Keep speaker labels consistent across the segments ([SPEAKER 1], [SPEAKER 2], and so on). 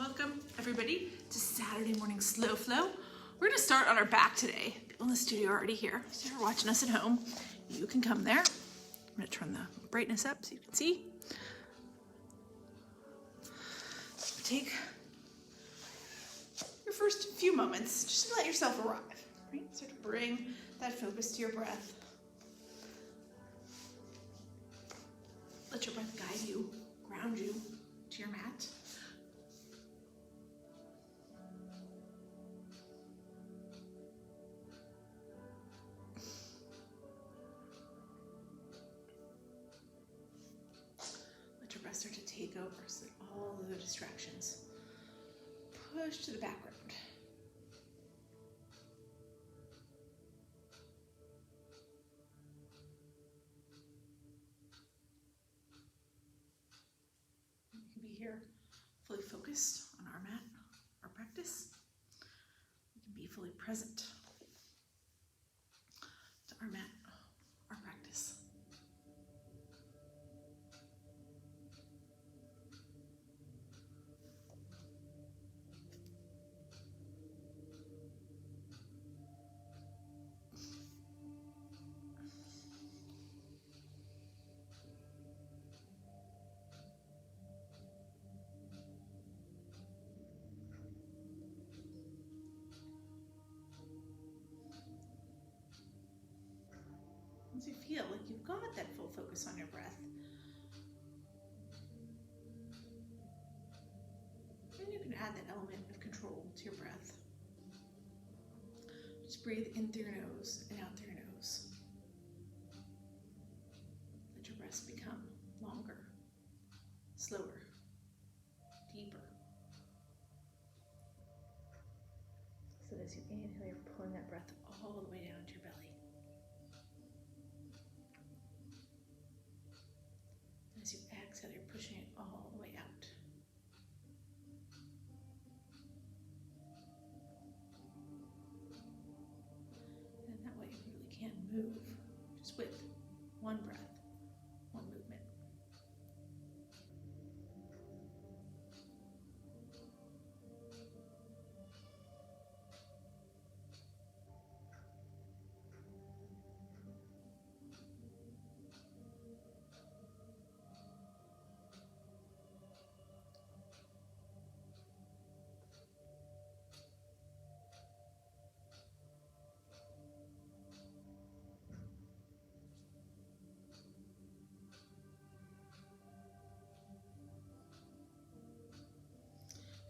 [SPEAKER 1] Welcome everybody to Saturday morning slow flow. We're gonna start on our back today. People in the studio are already here. So if you're watching us at home, you can come there. I'm gonna turn the brightness up so you can see. Take your first few moments just to let yourself arrive, right? So to bring that focus to your breath. Let your breath guide you, ground you to your mat. Let your breath start to take over so that all of the distractions push to the background. Here, fully focused on our mat, our practice. We can be fully present to our mat, our practice. Once you feel like you've got that full focus on your breath, then you can add that element of control to your breath. Just breathe in through your nose and out through your nose. Let your breaths become longer, slower, deeper. So as you inhale, you're pulling that breath all the way down to your belly. As you exhale, you're pushing it all the way out. And that way you really can move just with one breath, one movement.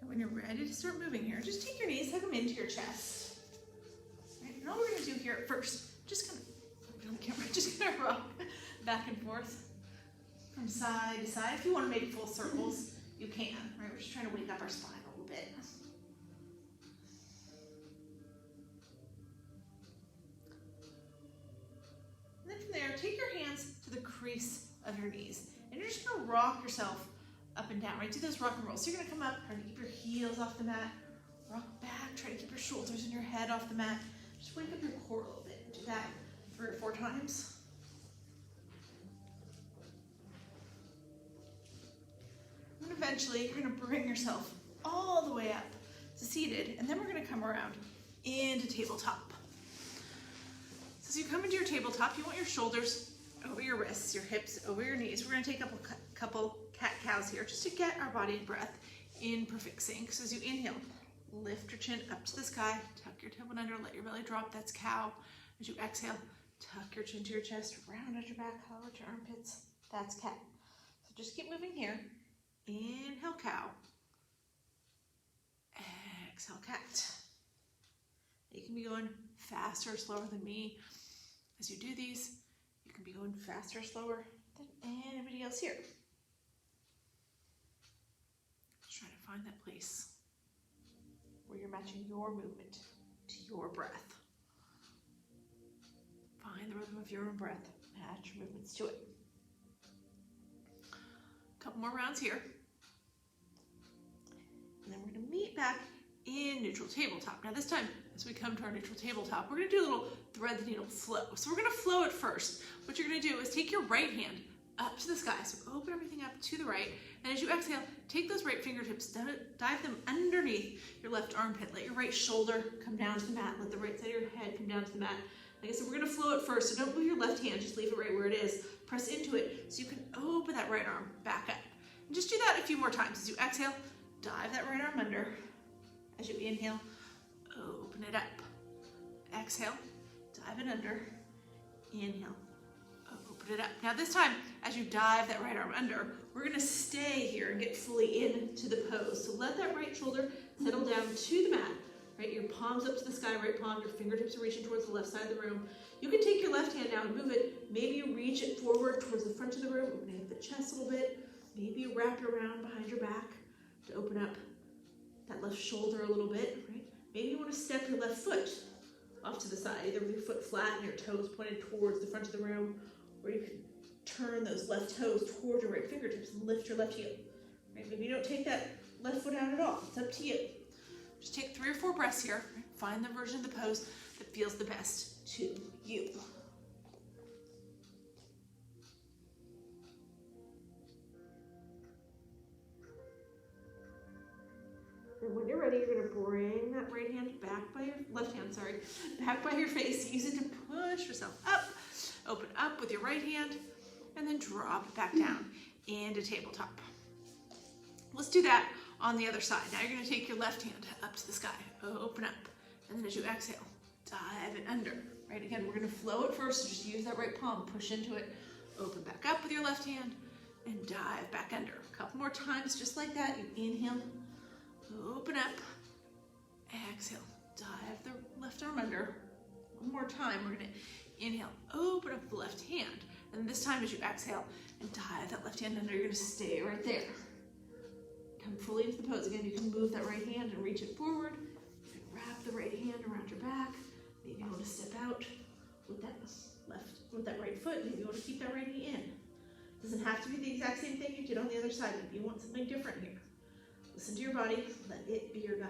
[SPEAKER 1] When you're ready to start moving here, just take your knees, hug them into your chest. Right? And all we're gonna do here at first, just kind of rock back and forth from side to side. If you want to make full circles, you can. Right? We're just trying to wake up our spine a little bit. And then from there, take your hands to the crease of your knees, and you're just gonna rock yourself up and down, right? Do those rock and rolls. So you're gonna come up, try to keep your heels off the mat, rock back, try to keep your shoulders and your head off the mat. Just wake up your core a little bit. Do that 3 or 4 times. And eventually you're gonna bring yourself all the way up to seated, and then we're gonna come around into tabletop. So as you come into your tabletop, you want your shoulders over your wrists, your hips over your knees. We're gonna take a couple cat-cows here just to get our body and breath in perfect sync. So as you inhale, lift your chin up to the sky, tuck your tailbone under, let your belly drop, that's cow. As you exhale, tuck your chin to your chest, round out your back, hollow out your armpits, that's cat. So just keep moving here. Inhale, cow. Exhale, cat. You can be going faster or slower than me. As you do these, you can be going faster or slower than anybody else here. Just try to find that place where you're matching your movement to your breath. Find the rhythm of your own breath, match your movements to it. A couple more rounds here. And then we're gonna meet back in neutral tabletop. Now this time, as we come to our neutral tabletop, we're gonna do a little thread the needle flow. So we're gonna flow it first. What you're gonna do is take your right hand up to the sky. So open everything up to the right. And as you exhale, take those right fingertips, dive them underneath your left armpit. Let your right shoulder come down to the mat. Let the right side of your head come down to the mat. Like I said, we're gonna flow it first, so don't move your left hand, just leave it right where it is. Press into it so you can open that right arm back up. And just do that a few more times. As you exhale, dive that right arm under. As you inhale, open it up. Exhale, dive it under. Inhale, open it up. Now this time, as you dive that right arm under, we're gonna stay here and get fully into the pose. So let that right shoulder settle down to the mat. Right, your palms up to the sky, right palm, your fingertips are reaching towards the left side of the room. You can take your left hand now and move it. Maybe you reach it forward towards the front of the room, opening up the chest a little bit. Maybe you wrap it around behind your back to open up that left shoulder a little bit, right? Maybe you want to step your left foot off to the side, either with your foot flat and your toes pointed towards the front of the room, or you can turn those left toes towards your right fingertips and lift your left heel. Right? Maybe you don't take that left foot out at all. It's up to you. Just take 3 or 4 breaths here. Right? Find the version of the pose that feels the best to you. And when you're ready, you're going to bring that right hand back by your left hand, back by your face. Use it to push yourself up. Open up with your right hand, and then drop it back down into tabletop. Let's do that on the other side. Now you're going to take your left hand up to the sky, open up, and then as you exhale, dive it under. Right, again, we're going to flow it first, so just use that right palm, push into it, open back up with your left hand, and dive back under. A couple more times, just like that. You inhale, open up, exhale, dive the left arm under. One more time, we're going to inhale, open up the left hand, and this time as you exhale and dive that left hand under, you're going to stay right there. Come fully into the pose. Again, you can move that right hand and reach it forward. You can wrap the right hand around your back. Maybe you want to step out with that right foot. Maybe you want to keep that right knee in. It doesn't have to be the exact same thing you did on the other side. Maybe you want something different here. Listen to your body. Let it be your guide.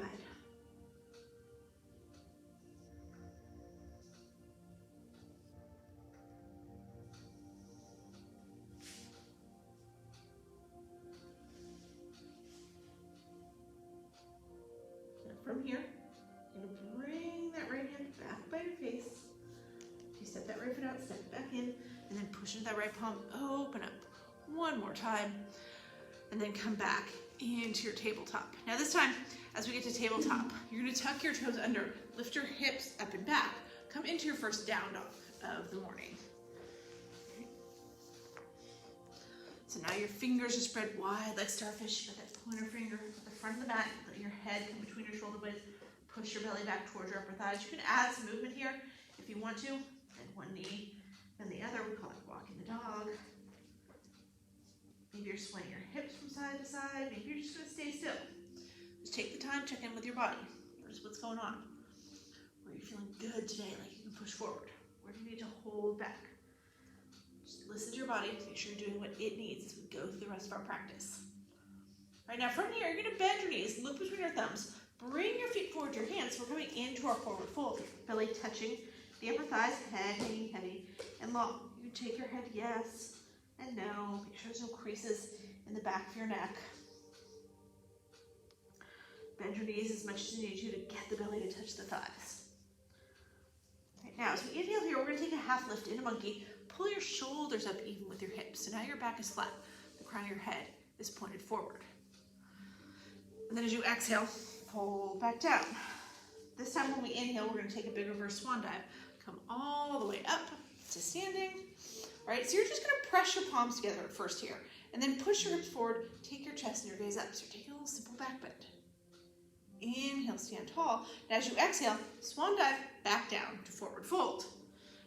[SPEAKER 1] From here, you're going to bring that right hand back by your face. If you step that right foot out, step it back in, and then push into that right palm, open up one more time, and then come back into your tabletop. Now this time, as we get to tabletop, you're going to tuck your toes under, lift your hips up and back, come into your first down dog of the morning. So now your fingers are spread wide like starfish. You got that pointer finger at the front of the mat. Let your head come between your shoulder blades. Push your belly back towards your upper thighs. You can add some movement here if you want to. And one knee and the other. We call it walking the dog. Maybe you're swaying your hips from side to side. Maybe you're just going to stay still. Just take the time, check in with your body. Notice what's going on. Where are you feeling good today? Like you can push forward. Where do you need to hold back? Just listen to your body. Make sure you're doing what it needs as we go through the rest of our practice. All right, now from here, you're going to bend your knees, look between your thumbs, bring your feet forward, your hands. We're coming into our forward fold. Belly touching the upper thighs, head hanging heavy and long. You take your head yes and no. Make sure there's no creases in the back of your neck. Bend your knees as much as you need to get the belly to touch the thighs. All right, now, as we inhale here, we're going to take a half lift into monkey. Pull your shoulders up even with your hips. So now your back is flat. The crown of your head is pointed forward. And then as you exhale, fold back down. This time when we inhale, we're going to take a big reverse swan dive. Come all the way up to standing. All right, so you're just going to press your palms together at first here. And then push your hips forward, take your chest and your gaze up. So you're taking a little simple back bend. Inhale, stand tall. Now as you exhale, swan dive back down to forward fold.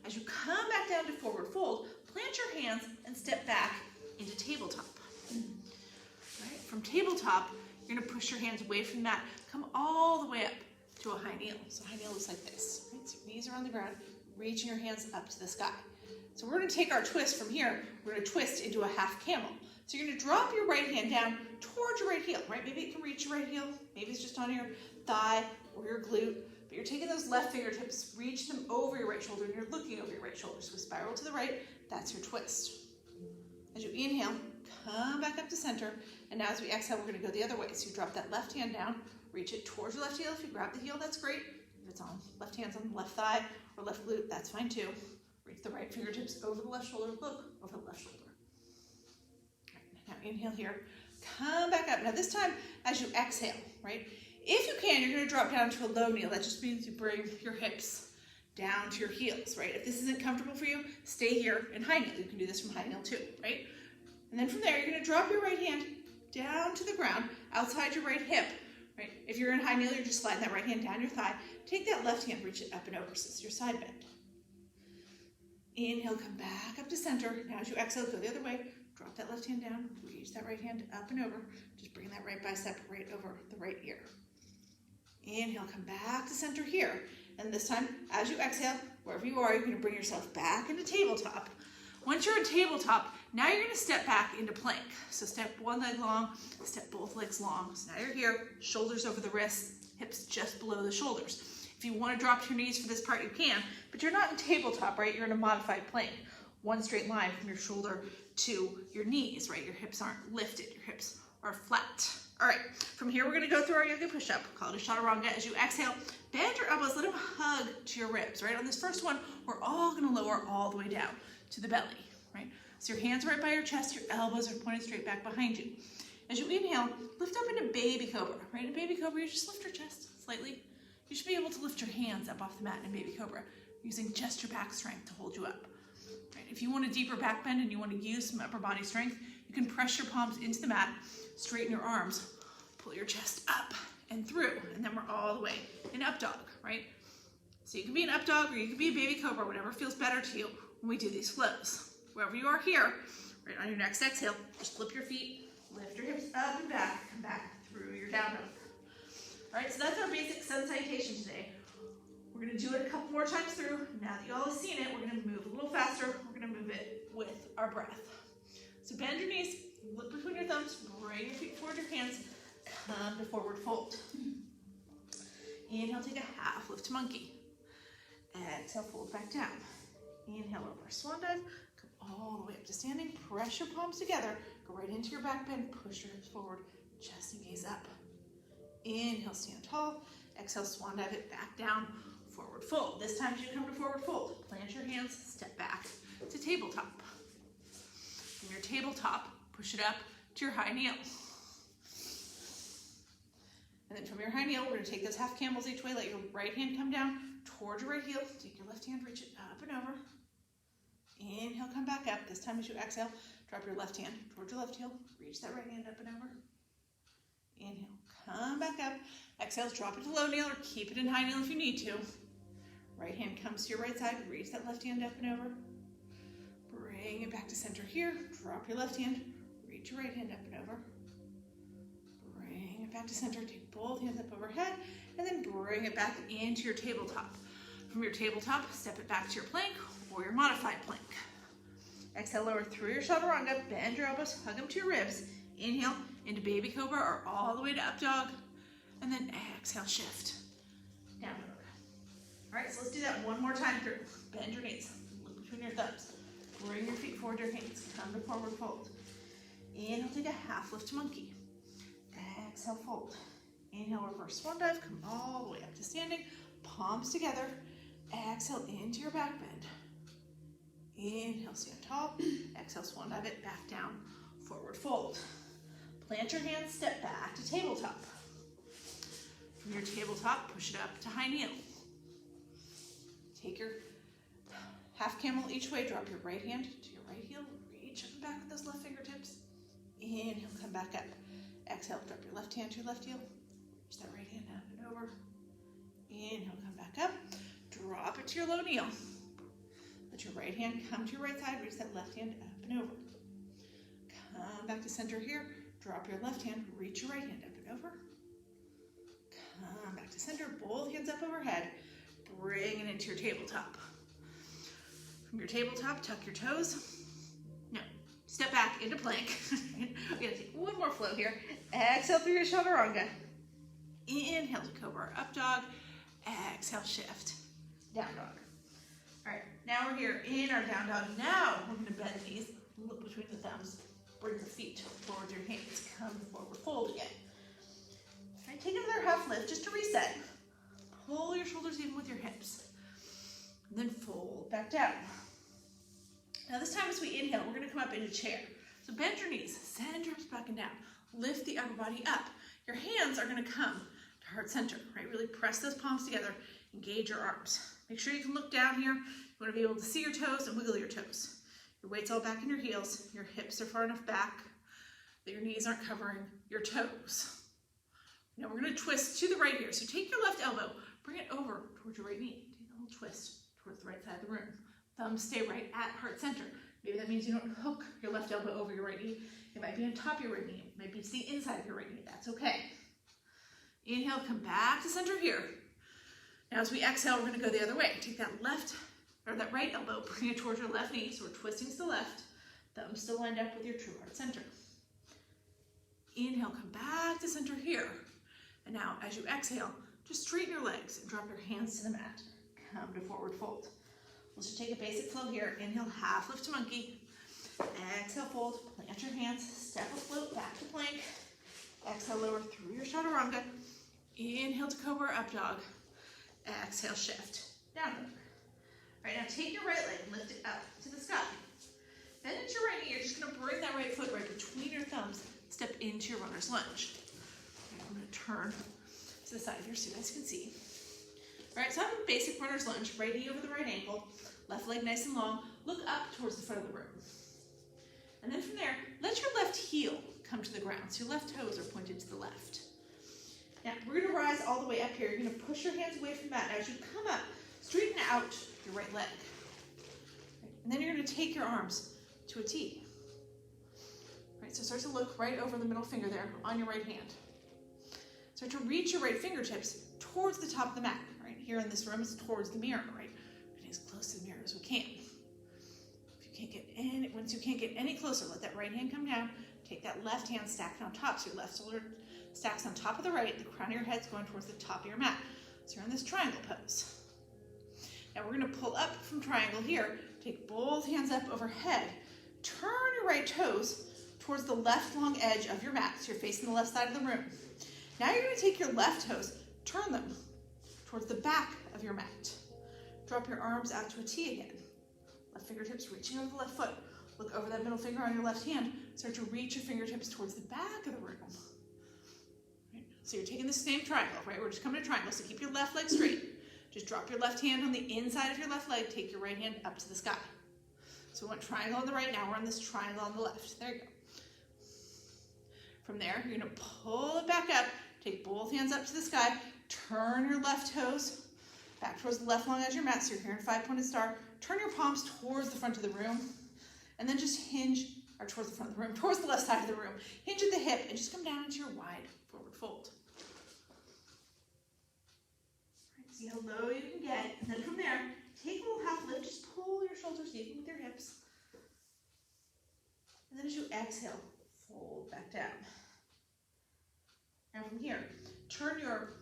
[SPEAKER 1] As you come back down to forward fold, plant your hands and step back into tabletop. All right, from tabletop, you're going to push your hands away from the mat. Come all the way up to a high kneel. So high kneel looks like this. Right? So knees are on the ground, reaching your hands up to the sky. So we're going to take our twist from here. We're going to twist into a half camel. So you're going to drop your right hand down towards your right heel. Right? Maybe it can reach your right heel. Maybe it's just on your thigh or your glute. But you're taking those left fingertips, reach them over your right shoulder, and you're looking over your right shoulder. So spiral to the right. That's your twist. As you inhale, come back up to center. And now as we exhale, we're gonna go the other way. So you drop that left hand down, reach it towards your left heel. If you grab the heel, that's great. If it's on, left hand's on the left thigh or left glute, that's fine too. Reach the right fingertips over the left shoulder, look over the left shoulder. All right, now inhale here, come back up. Now this time, as you exhale, right? If you can, you're gonna drop down to a low kneel. That just means you bring your hips down to your heels, right? If this isn't comfortable for you, stay here in high kneel. You can do this from high kneel too, right? And then from there, you're gonna drop your right hand down to the ground, outside your right hip, right? If you're in high kneel, you're just sliding that right hand down your thigh. Take that left hand, reach it up and over, so it's your side bend. Inhale, come back up to center. Now as you exhale, go the other way. Drop that left hand down, reach that right hand up and over. Just bring that right bicep right over the right ear. Inhale, come back to center here. And this time, as you exhale, wherever you are, you're gonna bring yourself back into tabletop. Once you're in tabletop, now you're gonna step back into plank. So step one leg long, step both legs long. So now you're here, shoulders over the wrists, hips just below the shoulders. If you wanna drop to your knees for this part, you can, but you're not in tabletop, right? You're in a modified plank. One straight line from your shoulder to your knees, right? Your hips aren't lifted, your hips are flat. All right, from here, we're gonna go through our yoga push-up, called a chaturanga. As you exhale, bend your elbows, let them hug to your ribs, right? On this first one, we're all gonna lower all the way down to the belly, right? So your hands are right by your chest, your elbows are pointed straight back behind you. As you inhale, lift up into baby cobra, right? In baby cobra, you just lift your chest slightly. You should be able to lift your hands up off the mat in baby cobra, using just your back strength to hold you up. Right? If you want a deeper back bend and you want to use some upper body strength, you can press your palms into the mat, straighten your arms, pull your chest up and through, and then we're all the way in up dog, right? So you can be an up dog or you can be a baby cobra, whatever feels better to you when we do these flows. Wherever you are here, right on your next exhale, just flip your feet, lift your hips up and back, come back through your down dog. All right, so that's our basic sun salutation today. We're gonna do it a couple more times through. Now that you all have seen it, we're gonna move a little faster. We're gonna move it with our breath. So bend your knees, look between your thumbs, bring your feet forward, your hands, come to forward fold. Inhale, take a half lift to monkey. Exhale, fold back down. Inhale, over swan dive, come all the way up to standing. Press your palms together, go right into your back bend, push your hips forward, chest and gaze up. Inhale, stand tall. Exhale, swan dive it back down, forward fold. This time as you come to forward fold, plant your hands, step back to tabletop. From your tabletop, push it up to your high kneel. And then from your high kneel, we're gonna take those half camels each way. Let your right hand come down towards your right heel. Take your left hand, reach it up and over. Inhale, come back up. This time as you exhale, drop your left hand towards your left heel. Reach that right hand up and over. Inhale, come back up. Exhale, drop it to low kneel or keep it in high kneel if you need to. Right hand comes to your right side. Reach that left hand up and over. Bring it back to center here. Drop your left hand. Reach your right hand up and over. Bring it back to center. Take both hands up overhead and then bring it back into your tabletop. From your tabletop, step it back to your plank or your modified plank. Exhale, lower through your chaturanga. Bend your elbows, hug them to your ribs. Inhale into baby cobra or all the way to up dog. And then exhale, shift. Down dog. All right, so let's do that one more time through. Bend your knees, look between your thumbs. Bring your feet forward, your hands, come to forward fold. Inhale, take a half lift to monkey. Exhale, fold. Inhale, reverse swan dive, come all the way up to standing. Palms together. Exhale into your back bend. Inhale, stand tall. Exhale, swan dive it back down, forward fold. Plant your hands, step back to tabletop. From your tabletop, push it up to high kneel. Take your half camel each way, drop your right hand to your right heel, reach up and back with those left fingertips. Inhale, come back up. Exhale, drop your left hand to your left heel, reach that right hand up and over. Inhale, come back up. Drop it to your low kneel. Let your right hand come to your right side, reach that left hand up and over. Come back to center here. Drop your left hand, reach your right hand up and over. Come back to center, both hands up overhead. Bring it into your tabletop. From your tabletop, tuck your toes. No, step back into plank. We're gonna take one more flow here. Exhale through your chaturanga. Inhale to cobra or up dog. Exhale, shift. Down dog. All right, now we're here in our down dog. Now we're gonna bend the knees, Look between the thumbs. Bring the feet forward, your hands. Come forward, fold again. All right, take another half lift just to reset. Pull your shoulders even with your hips. And then fold back down. Now this time as we inhale, we're gonna come up into chair. So bend your knees, send your hips back and down. Lift the upper body up. Your hands are gonna come to heart center, right? Really press those palms together, engage your arms. Make sure you can look down here. You wanna be able to see your toes and wiggle your toes. Your weight's all back in your heels. Your hips are far enough back that your knees aren't covering your toes. Now we're gonna twist to the right here. So take your left elbow, bring it over towards your right knee. Take a little twist towards the right side of the room. Thumbs stay right at heart center. Maybe that means you don't hook your left elbow over your right knee. It might be on top of your right knee. It might be to the inside of your right knee. That's okay. Inhale, come back to center here. Now as we exhale, we're gonna go the other way. Take that that right elbow, bring it towards your left knee. So we're twisting to the left. Thumbs still lined up with your true heart center. Inhale, come back to center here. And now as you exhale, just straighten your legs and drop your hands to the mat. Come to forward fold. Let's just take a basic flow here. Inhale, half lift to monkey. Exhale, fold. Plant your hands. Step a float back to plank. Exhale, lower through your chaturanga. Inhale to cobra, up dog. Exhale, shift. Down dog. All right, now take your right leg and lift it up to the sky. Bend into your right knee. You're just going to bring that right foot right between your thumbs. Step into your runner's lunge. Right, I'm going to turn to the side here so you guys can see. All right, so have a basic runner's lunge. Right knee over the right ankle. Left leg nice and long. Look up towards the front of the room. And then from there, let your left heel come to the ground. So your left toes are pointed to the left. Now, we're going to rise all the way up here. You're going to push your hands away from the mat. Now, as you come up, straighten out your right leg. And then you're going to take your arms to a T. All right, so start to look right over the middle finger there on your right hand. Start to reach your right fingertips towards the top of the mat. Right here in this room, it's towards the mirror, right? Getting as close to the mirror as we can. Once you can't get any closer, let that right hand come down. Take that left hand, stack it on top. So your left shoulder stacks on top of the right. The crown of your head's going towards the top of your mat. So you're in this triangle pose. Now we're going to pull up from triangle here. Take both hands up overhead. Turn your right toes towards the left long edge of your mat. So you're facing the left side of the room. Now you're going to take your left toes, turn them towards the back of your mat. Drop your arms out to a T again. Left fingertips reaching over the left foot. Look over that middle finger on your left hand. Start to reach your fingertips towards the back of the room. Right. So you're taking the same triangle, right? We're just coming to triangle. So keep your left leg straight. Just drop your left hand on the inside of your left leg. Take your right hand up to the sky. So we went triangle on the right. Now we're on this triangle on the left. There you go. From there, you're going to pull it back up. Take both hands up to the sky. Turn your left toes back towards the left long edge of your mat. So you're here in five-pointed star. Turn your palms towards the front of the room. And then just hinge, or towards the front of the room, towards the left side of the room. Hinge at the hip and just come down into your wide forward fold. All right, see how low you can get. And then from there, take a little half lift. Just pull your shoulders even with your hips. And then as you exhale, fold back down. Now from here, turn your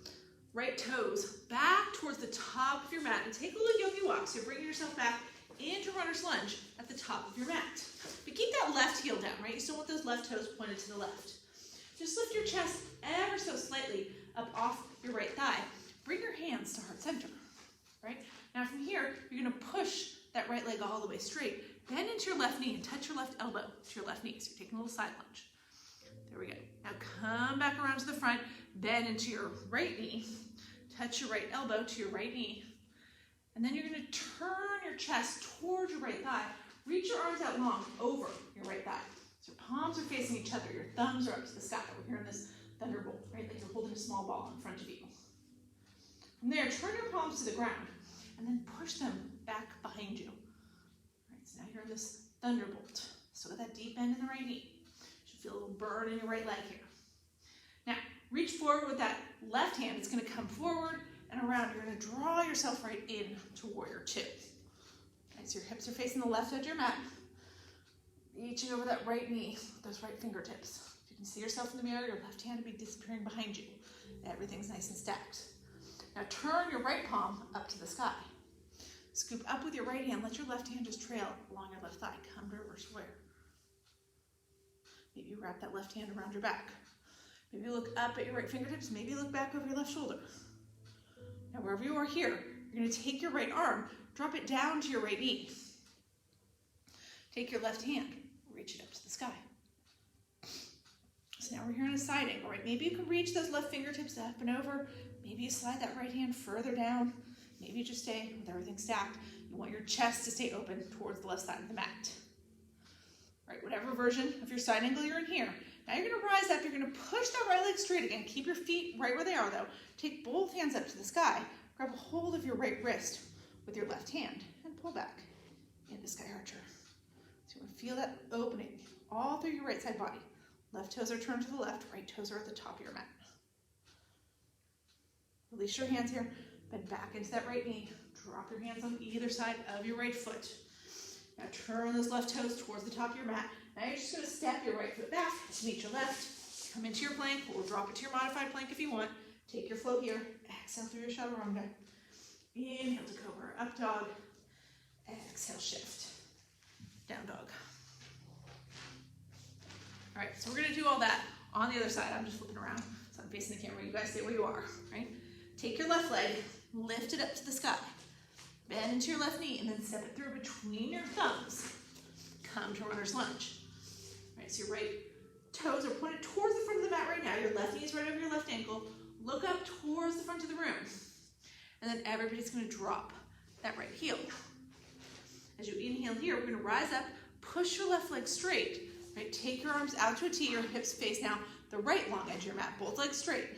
[SPEAKER 1] right toes back towards the top of your mat and take a little yogi walk. So you're bringing yourself back into runner's lunge at the top of your mat. But keep that left heel down, right? You still want those left toes pointed to the left. Just lift your chest ever so slightly up off your right thigh. Bring your hands to heart center, right? Now from here, you're gonna push that right leg all the way straight. Bend into your left knee and touch your left elbow to your left knee. So you're taking a little side lunge. There we go. Now come back around to the front, bend into your right knee, touch your right elbow to your right knee, and then you're going to turn your chest towards your right thigh. Reach your arms out long over your right thigh. So your palms are facing each other, your thumbs are up to the sky. We're here in this thunderbolt, right? Like you're holding a small ball in front of you. From there, turn your palms to the ground, and then push them back behind you. All right, so now you're in this thunderbolt. So with that deep bend in the right knee. Feel a little burn in your right leg here. Now, reach forward with that left hand. It's going to come forward and around. You're going to draw yourself right in to warrior two. Okay, so your hips are facing the left edge of your mat. Reaching over that right knee with those right fingertips. If you can see yourself in the mirror, your left hand will be disappearing behind you. Everything's nice and stacked. Now, turn your right palm up to the sky. Scoop up with your right hand. Let your left hand just trail along your left thigh. Come to reverse warrior. Maybe wrap that left hand around your back. Maybe look up at your right fingertips. Maybe look back over your left shoulder. Now, wherever you are here, you're going to take your right arm, drop it down to your right knee. Take your left hand, reach it up to the sky. So now we're here in a side angle, right? Maybe you can reach those left fingertips up and over. Maybe you slide that right hand further down. Maybe you just stay with everything stacked. You want your chest to stay open towards the left side of the mat. Right, whatever version of your side angle you're in here. Now you're gonna rise up, you're gonna push that right leg straight again. Keep your feet right where they are though. Take both hands up to the sky. Grab a hold of your right wrist with your left hand and pull back into Sky Archer. So you wanna feel that opening all through your right side body. Left toes are turned to the left, right toes are at the top of your mat. Release your hands here, bend back into that right knee. Drop your hands on either side of your right foot. Now turn those left toes towards the top of your mat. Now you're just going to step your right foot back to meet your left. Come into your plank or drop it to your modified plank if you want. Take your flow here. Exhale through your chaturanga. Inhale to cobra, up dog. Exhale, shift. Down dog. All right, so we're going to do all that on the other side. I'm just flipping around, so I'm facing the camera. You guys stay where you are, right? Take your left leg, lift it up to the sky. Bend into your left knee and then step it through between your thumbs. Come to runner's lunge. All right, so your right toes are pointed towards the front of the mat right now. Your left knee is right over your left ankle. Look up towards the front of the room. And then everybody's going to drop that right heel. As you inhale here, we're going to rise up, push your left leg straight. Right, take your arms out to a T, your hips face now the right long edge of your mat, both legs straight.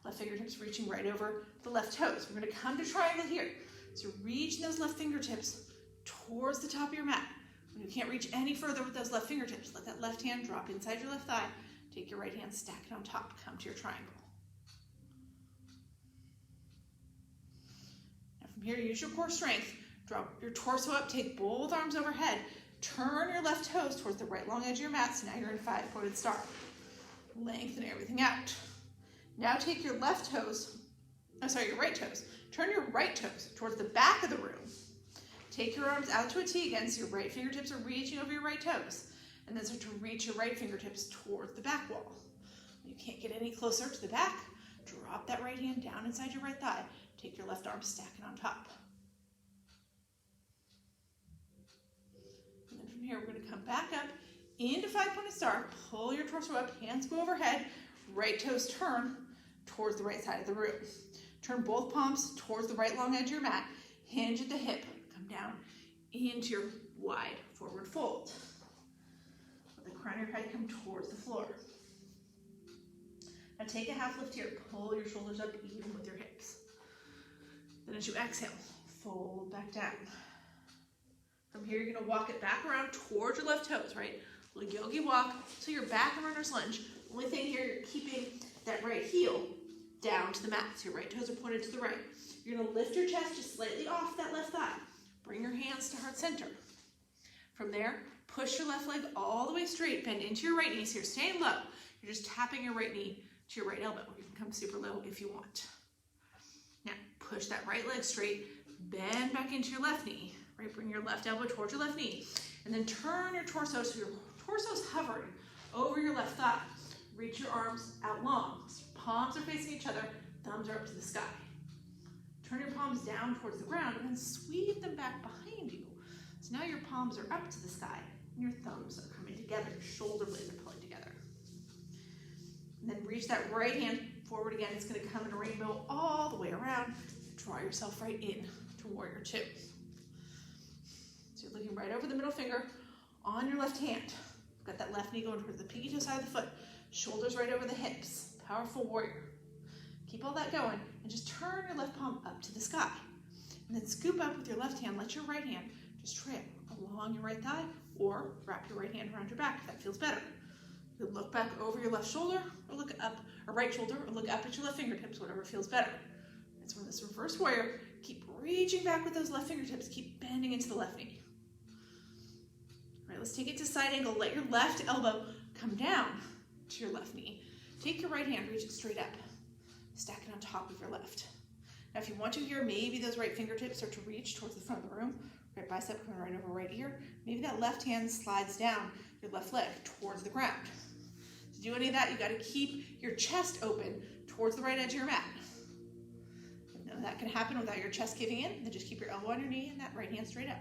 [SPEAKER 1] Left fingertips reaching right over the left toes. We're going to come to triangle here. So reach those left fingertips towards the top of your mat. When you can't reach any further with those left fingertips, let that left hand drop inside your left thigh. Take your right hand, stack it on top. Come to your triangle. Now from here, use your core strength. Drop your torso up, take both arms overhead. Turn your left toes towards the right long edge of your mat. So now you're in five-pointed star. Lengthen everything out. Now take your left toes, your right toes. Turn your right toes towards the back of the room. Take your arms out to a T again, so your right fingertips are reaching over your right toes. And then start to reach your right fingertips towards the back wall. When you can't get any closer to the back, drop that right hand down inside your right thigh. Take your left arm, stack it on top. And then from here, we're going to come back up into five-pointed star. Pull your torso up, hands go overhead. Right toes turn towards the right side of the room. Turn both palms towards the right long edge of your mat. Hinge at the hip. Come down into your wide forward fold. Let the crown of your head come towards the floor. Now take a half lift here. Pull your shoulders up even with your hips. Then as you exhale, fold back down. From here, you're going to walk it back around towards your left toes, right? Little yogi walk till you're back in runner's lunge. Only thing here, you're keeping that right heel down to the mat. So your right toes are pointed to the right. You're going to lift your chest just slightly off that left thigh. Bring your hands to heart center. From there, push your left leg all the way straight. Bend into your right knee. So you're staying low. You're just tapping your right knee to your right elbow. You can come super low if you want. Now, push that right leg straight. Bend back into your left knee. Right, bring your left elbow towards your left knee. And then turn your torso so your torso's hovering over your left thigh. Reach your arms out long. Palms are facing each other. Thumbs are up to the sky. Turn your palms down towards the ground and then sweep them back behind you. So now your palms are up to the sky and your thumbs are coming together. Your shoulder blades are pulling together. And then reach that right hand forward again. It's going to come in a rainbow all the way around. Draw yourself right in to warrior two. So you're looking right over the middle finger on your left hand. Got that left knee going towards the pinky toe side of the foot. Shoulders right over the hips. Powerful warrior. Keep all that going and just turn your left palm up to the sky. And then scoop up with your left hand. Let your right hand just trail along your right thigh or wrap your right hand around your back if that feels better. You can look back over your left shoulder or look up, or right shoulder, or look up at your left fingertips, whatever feels better. And so in this reverse warrior, keep reaching back with those left fingertips. Keep bending into the left knee. All right, let's take it to side angle. Let your left elbow come down to your left knee. Take your right hand, reach it straight up. Stack it on top of your left. Now if you want to here, maybe those right fingertips start to reach towards the front of the room. Right bicep coming right over right ear. Maybe that left hand slides down your left leg towards the ground. do any of that, you gotta keep your chest open towards the right edge of your mat. If none of that can happen without your chest caving in, then just keep your elbow on your knee and that right hand straight up.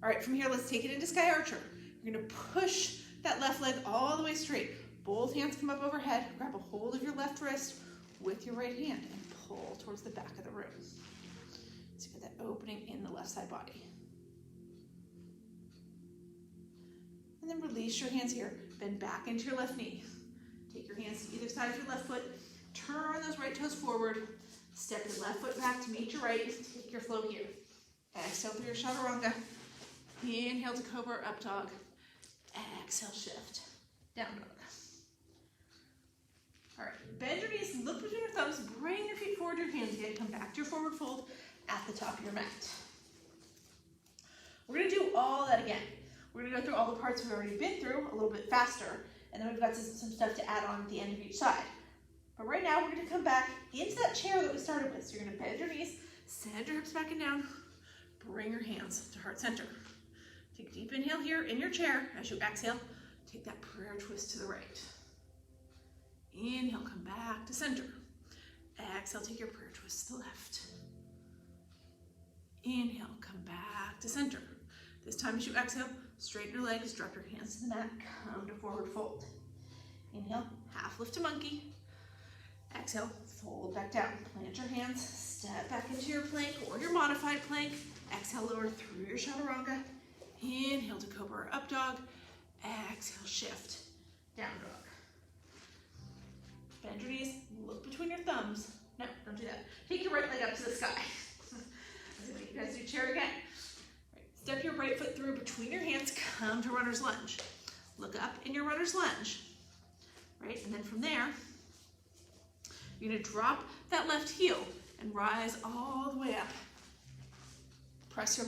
[SPEAKER 1] All right, from here, let's take it into Sky Archer. You're gonna push that left leg all the way straight. Both hands come up overhead. Grab a hold of your left wrist with your right hand and pull towards the back of the room. So you get that opening in the left side body. And then release your hands here. Bend back into your left knee. Take your hands to either side of your left foot. Turn those right toes forward. Step your left foot back to meet your right. Take your flow here. Exhale through your chaturanga. Inhale to cobra or up dog. Exhale, shift. Down dog. All right, bend your knees, look between your thumbs, bring your feet forward, your hands again, come back to your forward fold at the top of your mat. We're gonna do all that again. We're gonna go through all the parts we've already been through a little bit faster, and then we've got some stuff to add on at the end of each side. But right now, we're gonna come back into that chair that we started with. So you're gonna bend your knees, send your hips back and down, bring your hands to heart center. Take a deep inhale here in your chair. As you exhale, take that prayer twist to the right. Inhale, come back to center. Exhale, take your prayer twist to the left. Inhale, come back to center. This time as you exhale, straighten your legs, drop your hands to the mat, come to forward fold. Inhale, half lift to monkey. Exhale, fold back down. Plant your hands, step back into your plank or your modified plank. Exhale, lower through your chaturanga. Inhale to cobra or up dog. Exhale, shift, down dog. Bend your knees, look between your thumbs. No, don't do that. Take your right leg up to the sky. I'm gonna make you guys do chair again. Right. Step your right foot through between your hands, come to runner's lunge. Look up in your runner's lunge. Right, and then from there, you're gonna drop that left heel and rise all the way up. Press your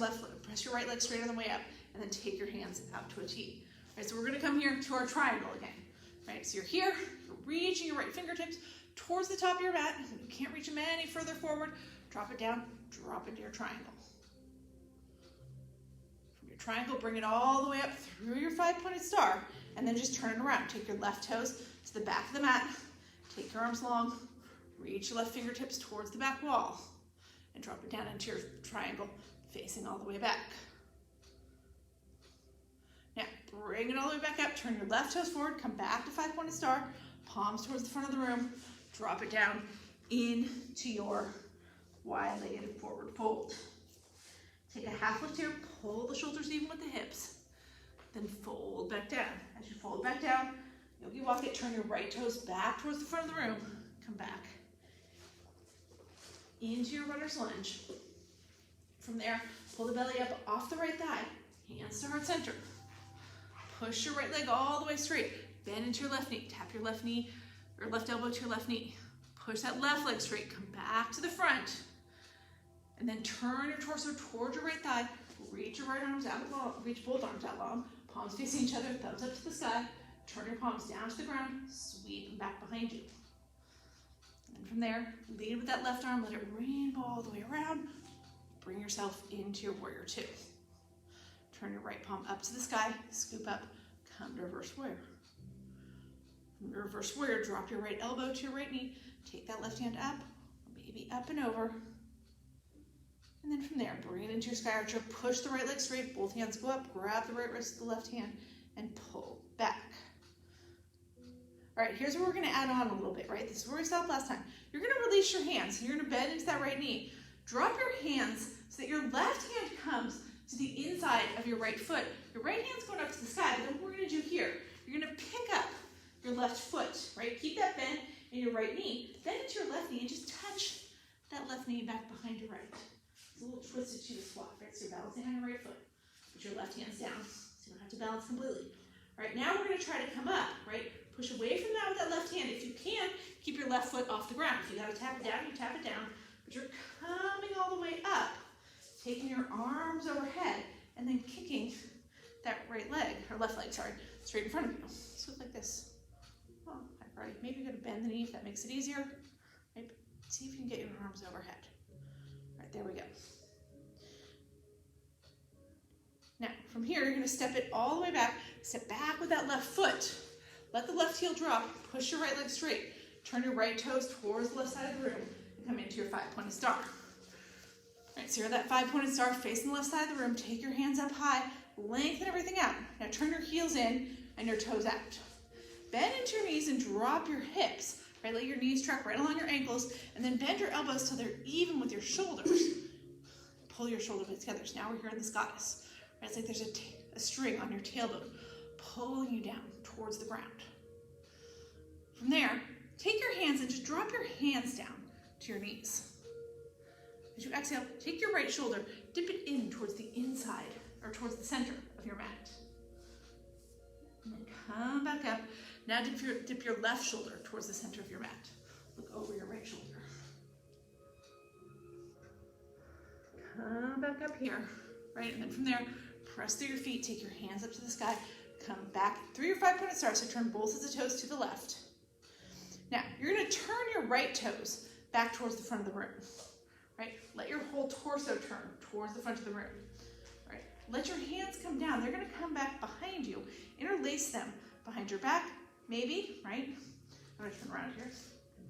[SPEAKER 1] right leg straight on the way up, and then take your hands out to a T. Right, so we're gonna come here to our triangle again. Right, so you're here, you're reaching your right fingertips towards the top of your mat. You can't reach them any further forward. Drop it down, drop into your triangle. From your triangle, bring it all the way up through your 5-pointed star, and then just turn it around. Take your left toes to the back of the mat, take your arms long, reach your left fingertips towards the back wall, and drop it down into your triangle, facing all the way back. Now, bring it all the way back up, turn your left toes forward, come back to 5-pointed star, palms towards the front of the room, drop it down into your wide-legged forward fold. Take a half lift here, pull the shoulders even with the hips, then fold back down. As you fold back down, yogi walk it, turn your right toes back towards the front of the room, come back into your runner's lunge. From there, pull the belly up off the right thigh, hands to heart center. Push your right leg all the way straight. Bend into your left knee. Tap your left knee or left elbow to your left knee. Push that left leg straight. Come back to the front. And then turn your torso towards your right thigh. Reach your right arms out long. Reach both arms out long. Palms facing each other. Thumbs up to the sky. Turn your palms down to the ground. Sweep them back behind you. And then from there, lead with that left arm. Let it rainbow all the way around. Bring yourself into your warrior two. Turn your right palm up to the sky, scoop up, come to reverse warrior. From your reverse warrior, drop your right elbow to your right knee, take that left hand up, maybe up and over. And then from there, bring it into your sky archer, push the right leg straight, both hands go up, grab the right wrist with the left hand, and pull back. All right, here's where we're gonna add on a little bit, right? This is where we stopped last time. You're gonna release your hands, you're gonna bend into that right knee. Drop your hands so that your left hand comes to the inside of your right foot. Your right hand's going up to the sky, but then what we're gonna do here, you're gonna pick up your left foot, right? Keep that bend in your right knee, bend into your left knee and just touch that left knee back behind your right. It's a little twisted to the squat, right? So you're balancing on your right foot. Put your left hands down so you don't have to balance completely. All right, now we're gonna try to come up, right? Push away from that with that left hand. If you can, keep your left foot off the ground. If you gotta tap it down, you tap it down. But you're coming all the way up, taking your arms overhead, and then kicking that right leg, or left leg, sorry, straight in front of you. So like this. Oh, right. Maybe you're gonna bend the knee if that makes it easier. Right? See if you can get your arms overhead. All right, there we go. Now, from here, you're gonna step it all the way back, step back with that left foot. Let the left heel drop, push your right leg straight. Turn your right toes towards the left side of the room and come into your 5-pointed star. All right, so you're that 5-pointed star facing the left side of the room. Take your hands up high, lengthen everything out. Now turn your heels in and your toes out. Bend into your knees and drop your hips. Right, let your knees track right along your ankles, and then bend your elbows till they're even with your shoulders. Pull your shoulder blades together. So now we're here in this goddess. Right, it's like there's a string on your tailbone pulling you down towards the ground. From there, take your hands and just drop your hands down to your knees. As you exhale, take your right shoulder, dip it in towards the inside or towards the center of your mat. And then come back up. Now dip your left shoulder towards the center of your mat. Look over your right shoulder. Come back up here, right? And then from there, press through your feet, take your hands up to the sky, come back through your 5-pointed star, so turn both of the toes to the left. Now, you're gonna turn your right toes back towards the front of the room, right? Let your whole torso turn towards the front of the room, right? Let your hands come down. They're gonna come back behind you. Interlace them behind your back, maybe, right? I'm gonna turn around here.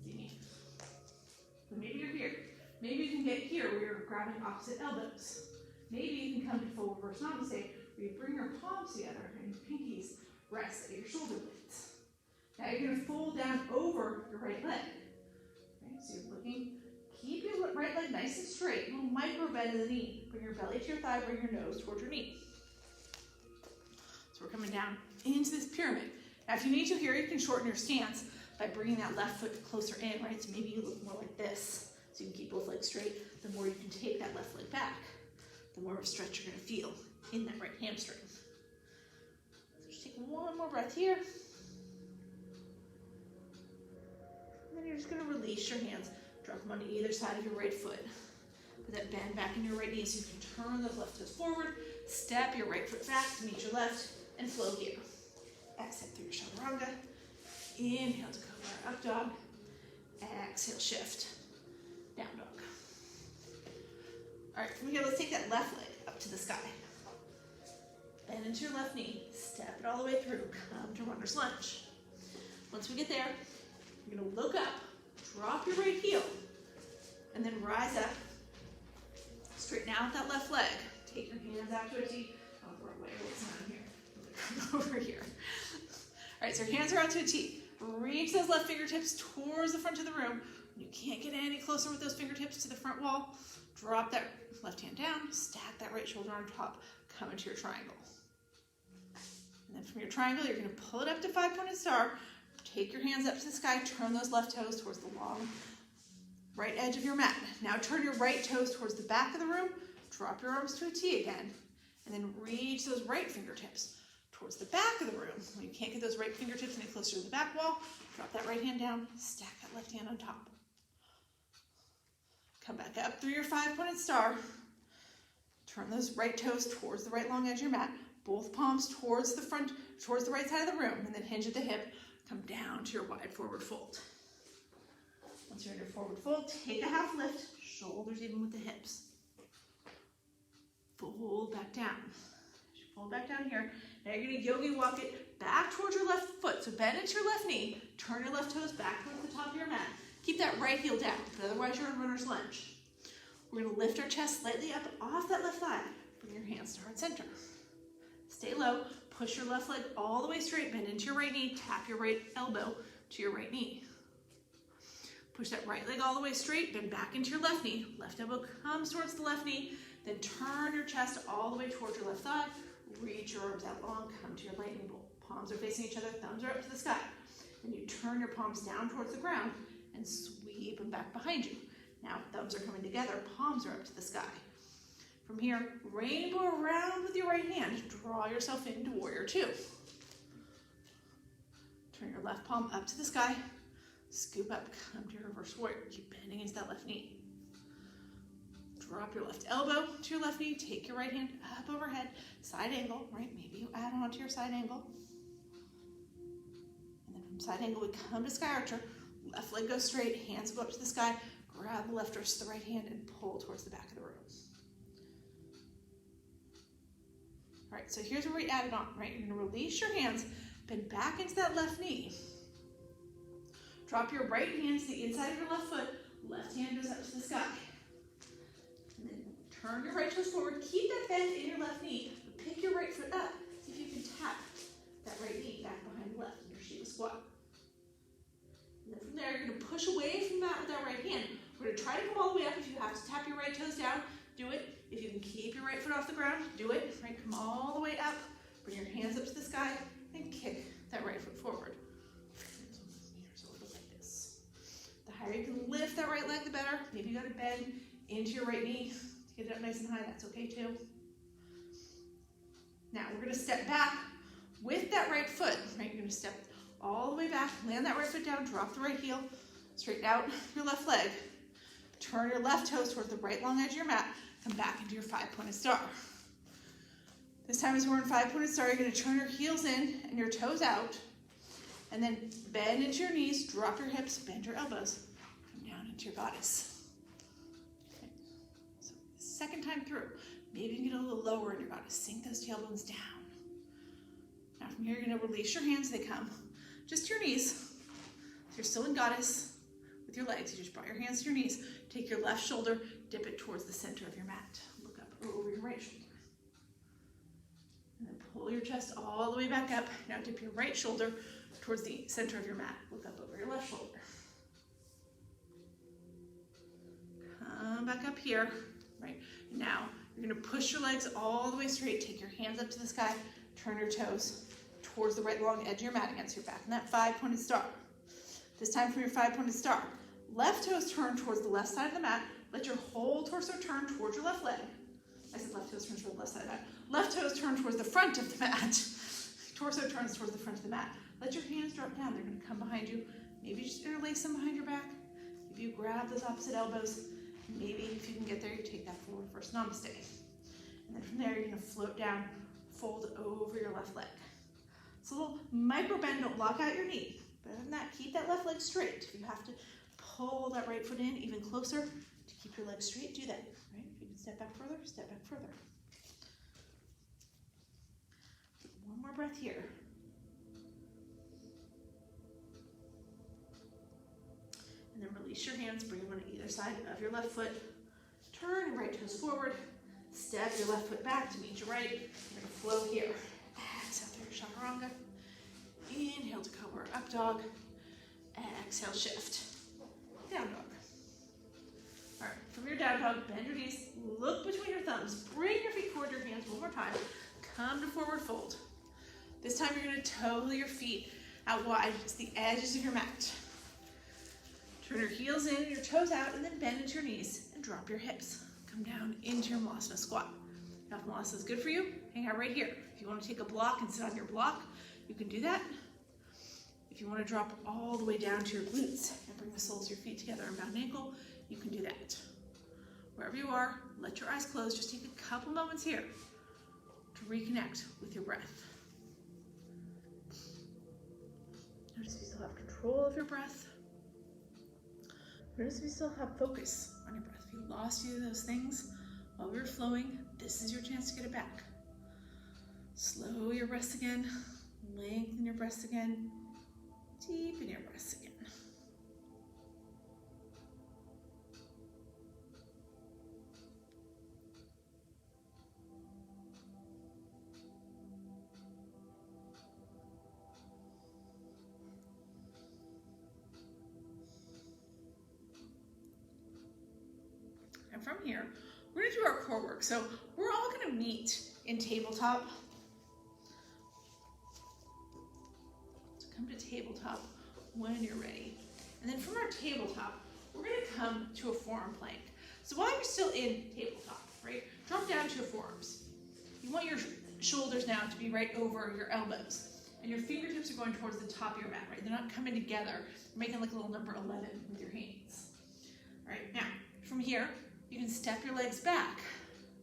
[SPEAKER 1] See me. So maybe you're here. Maybe you can get here where you're grabbing opposite elbows. Maybe you can come to full reverse namaste where you bring your palms together and your pinkies rest at your shoulder blades. Now you're gonna fold down over your right leg. Right? So you're looking, keep your right leg nice and straight, a little micro bend in the knee. Bring your belly to your thigh, bring your nose towards your knee. So we're coming down into this pyramid. Now if you need to here, you can shorten your stance by bringing that left foot closer in, right? So maybe you look more like this. So you can keep both legs straight. The more you can take that left leg back, the more of a stretch you're gonna feel in that right hamstring. So just take one more breath here. And then you're just gonna release your hands. Drop them onto either side of your right foot. Put that bend back in your right knee so you can turn those left toes forward. Step your right foot back to meet your left and flow here. Exhale through your chaturanga. Inhale to cobra up dog. Exhale, shift. Down dog. All right, from here, let's take that left leg up to the sky. Bend into your left knee. Step it all the way through. Come to runner's lunge. Once we get there, you're gonna look up, drop your right heel, and then rise up. Straighten out that left leg. Take your hands out to a T. Oh, the wrong way. It's not in here. Come over here. All right, so your hands are out to a T. Reach those left fingertips towards the front of the room. When you can't get any closer with those fingertips to the front wall, drop that left hand down, stack that right shoulder on top, come into your triangle. And then from your triangle, you're gonna pull it up to 5-pointed star, take your hands up to the sky, turn those left toes towards the long right edge of your mat. Now turn your right toes towards the back of the room, drop your arms to a T again, and then reach those right fingertips towards the back of the room. When you can't get those right fingertips any closer to the back wall, drop that right hand down, stack that left hand on top. Come back up through your 5-pointed star. Turn those right toes towards the right long edge of your mat. Both palms towards the front, towards the right side of the room, and then hinge at the hip. Come down to your wide forward fold. Once you're in your forward fold, take a half lift, shoulders even with the hips. Fold back down. As you fold back down here, now you're gonna yogi walk it back towards your left foot. So bend into your left knee, turn your left toes back towards the top of your mat. Keep that right heel down, but otherwise you're in runner's lunge. We're gonna lift our chest slightly up off that left thigh. Bring your hands to heart center. Stay low, push your left leg all the way straight, bend into your right knee, tap your right elbow to your right knee. Push that right leg all the way straight, bend back into your left knee. Left elbow comes towards the left knee, then turn your chest all the way towards your left thigh. Reach your arms out long, come to your lightning bolt. Palms are facing each other, thumbs are up to the sky. Then you turn your palms down towards the ground and sweep them back behind you. Now thumbs are coming together, palms are up to the sky. From here, rainbow around with your right hand. Draw yourself into warrior two. Turn your left palm up to the sky. Scoop up, come to your reverse warrior. Keep bending into that left knee. Drop your left elbow to your left knee. Take your right hand up overhead. Side angle, right? Maybe you add on to your side angle. And then from side angle, we come to sky archer. Left leg goes straight, hands go up to the sky. Grab the left wrist to the right hand and pull towards the back of the room. All right, so here's where we add it on, right? You're gonna release your hands, Bend back into that left knee. Drop your right hand to the inside of your left foot. Left hand goes up to the sky. And then turn your right toes forward. Keep that bend in your left knee, but pick your right foot up. See if you can tap that right knee back behind the left in your Shiva squat. And then from there, you're gonna push away from that with that right hand. We're gonna try to come all the way up. If you have to tap your right toes down, do it. If you can keep your right foot off the ground, do it. Right, come all the way up. Bring your hands up to the sky and kick that right foot forward. So like this. The higher you can lift that right leg, the better. Maybe you gotta bend into your right knee to get it up nice and high. That's okay too. Now we're gonna step back with that right foot. Right, you're gonna step all the way back, land that right foot down, drop the right heel, straighten out your left leg. Turn your left toes towards the right long edge of your mat. Come back into your 5-pointed star. This time as we're in 5-pointed star, you're gonna turn your heels in and your toes out, and then bend into your knees, drop your hips, bend your elbows, come down into your goddess. Okay. So second time through, maybe you can get a little lower in your goddess. Sink those tailbones down. Now from here, you're gonna release your hands, they come just to your knees. So you're still in goddess with your legs. You just brought your hands to your knees. Take your left shoulder, dip it towards the center of your mat. Look up or over your right shoulder. And then pull your chest all the way back up. Now dip your right shoulder towards the center of your mat. Look up over your left shoulder. Come back up here. Right. Now you're gonna push your legs all the way straight. Take your hands up to the sky. Turn your toes towards the right long edge of your mat against your back. And that 5-pointed star. This time for your 5-pointed star. Left toes turn towards the left side of the mat. Let your whole torso turn towards your left leg. I said left toes turn towards the left side of the mat. Left toes turn towards the front of the mat. Torso turns towards the front of the mat. Let your hands drop down. They're gonna come behind you. Maybe just interlace them behind your back. If you grab those opposite elbows, maybe if you can get there, you take that forward first namaste. And then from there, you're gonna float down, fold over your left leg. It's a little micro bend, don't lock out your knee. But other than that, keep that left leg straight. If you have to pull that right foot in even closer to keep your leg straight, do that. Right? If you can step back further, step back further. One more breath here. And then release your hands, bring them on either side of your left foot. Turn your right toes forward. Step your left foot back to meet your right. You're gonna flow here. Exhale through your chaturanga. Inhale to cobra up dog. Exhale, shift. Down dog. All right, from your down dog, bend your knees, look between your thumbs, bring your feet toward your hands one more time. Come to forward fold. This time you're gonna toe your feet out wide, just the edges of your mat. Turn your heels in and your toes out, and then bend into your knees and drop your hips. Come down into your Malasana squat. Now if Malasana is good for you, hang out right here. If you wanna take a block and sit on your block, you can do that. If you wanna drop all the way down to your glutes and bring the soles of your feet together and bound ankle, you can do that. Wherever you are, let your eyes close. Just take a couple moments here to reconnect with your breath. Notice if you still have control of your breath. Notice if you still have focus on your breath. If you lost either of those things while we were flowing, this is your chance to get it back. Slow your breaths again. Lengthen your breaths again. Deepen your breaths again. And from here, we're gonna do our core work. So we're all gonna meet in tabletop. So come to tabletop when you're ready. And then from our tabletop, we're gonna come to a forearm plank. So while you're still in tabletop, right, drop down to your forearms. You want your shoulders now to be right over your elbows. And your fingertips are going towards the top of your mat, right? They're not coming together. You're making like a little number 11 with your hands. All right, now, from here, you can step your legs back.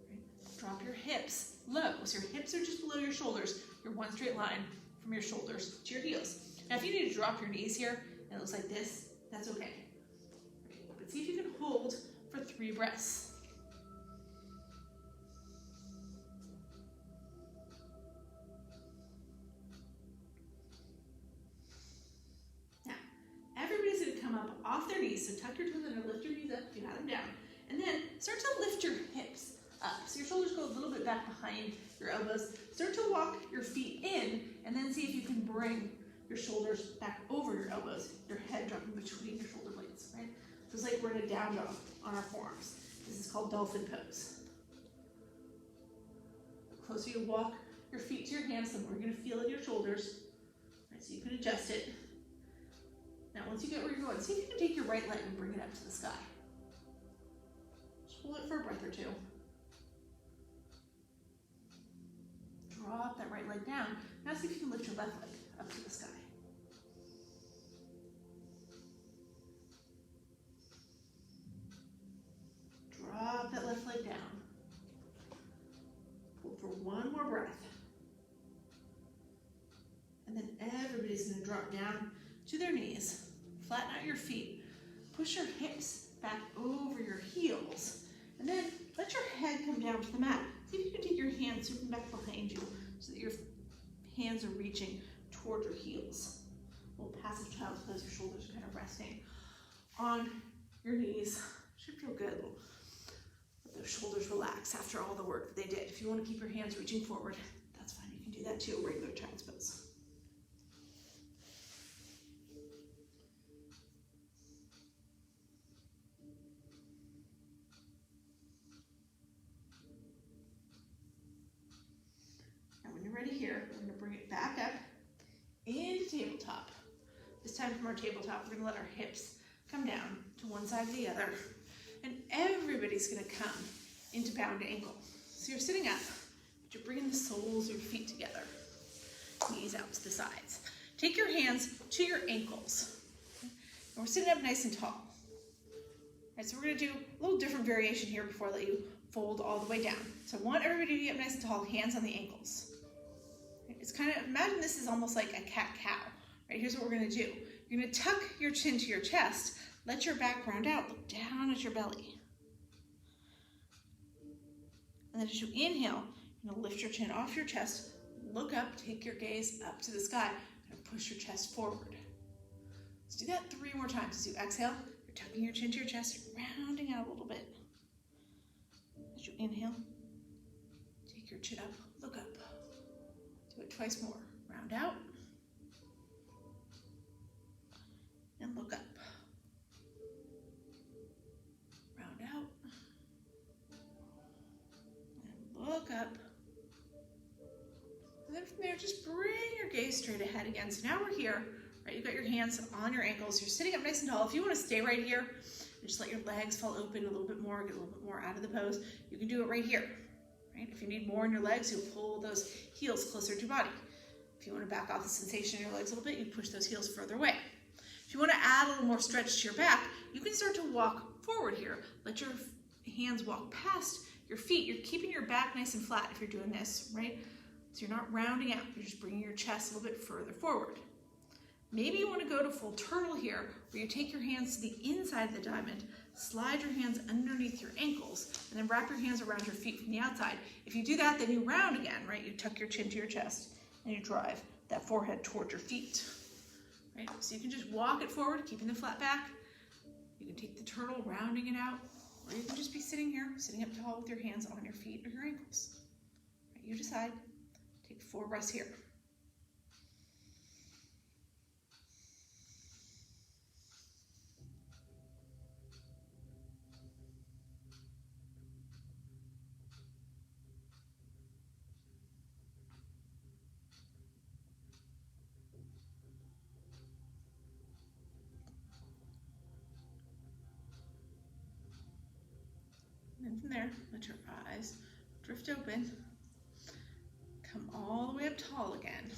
[SPEAKER 1] Right? Drop your hips low. So your hips are just below your shoulders. You're one straight line from your shoulders to your heels. Now, if you need to drop your knees here, and it looks like this, that's okay. Right? But see if you can hold for 3 breaths. you had them down. And then start to lift your hips up. So your shoulders go a little bit back behind your elbows. Start to walk your feet in, and then see if you can bring your shoulders back over your elbows, your head dropping between your shoulder blades, right? Just like we're in a down dog on our forearms. This is called dolphin pose. The closer you walk your feet to your hands, the more you're going to feel in your shoulders. Right, so you can adjust it. Now, once you get where you're going, see if you can take your right leg and bring it up to the sky. Just hold it for a breath or two. Drop that right leg down. Now see if you can lift your left leg up to the sky. Drop that left leg down. Hold for one more breath. And then everybody's going to drop down to their knees. Flatten out your feet. Push your hips back over your heels. And then let your head come down to the mat. See if you can take your hands sweeping back behind you so that your hands are reaching toward your heels. A little passive child's pose. Your shoulders are kind of resting on your knees. Should feel good. Let those shoulders relax after all the work that they did. If you want to keep your hands reaching forward, that's fine. You can do that too, regular child's pose. Ready here, we're going to bring it back up into tabletop. This time from our tabletop, we're going to let our hips come down to one side or the other. And everybody's going to come into bound ankle. So you're sitting up, but you're bringing the soles of your feet together. Knees out to the sides. Take your hands to your ankles. And we're sitting up nice and tall. All right, so we're going to do a little different variation here before I let you fold all the way down. So I want everybody to get nice and tall, hands on the ankles. It's kind of, imagine this is almost like a cat-cow, right? Here's what we're gonna do. You're gonna tuck your chin to your chest, let your back round out, look down at your belly. And then as you inhale, you're gonna lift your chin off your chest, look up, take your gaze up to the sky, and push your chest forward. Let's do that 3 more times. As you exhale, you're tucking your chin to your chest, you're rounding out a little bit. As you inhale, take your chin up, look up. Do it twice more. Round out. And look up. Round out. And look up. And then from there, just bring your gaze straight ahead again. So now we're here, right? You've got your hands on your ankles. You're sitting up nice and tall. If you want to stay right here and just let your legs fall open a little bit more, get a little bit more out of the pose, you can do it right here. Right? If you need more in your legs, you'll pull those heels closer to your body. If you want to back off the sensation in your legs a little bit, you push those heels further away. If you want to add a little more stretch to your back, you can start to walk forward here. Let your hands walk past your feet. You're keeping your back nice and flat if you're doing this, right? So you're not rounding out. You're just bringing your chest a little bit further forward. Maybe you want to go to full turtle here, where you take your hands to the inside of the diamond, slide your hands underneath your ankles, and then wrap your hands around your feet from the outside. If you do that, then you round again, right? You tuck your chin to your chest, and you drive that forehead toward your feet, right? So you can just walk it forward, keeping the flat back. You can take the turtle, rounding it out, or you can just be sitting here, sitting up tall with your hands on your feet or your ankles. Right? You decide. Take 4 breaths here. And from there, let your eyes drift open. Come all the way up tall again.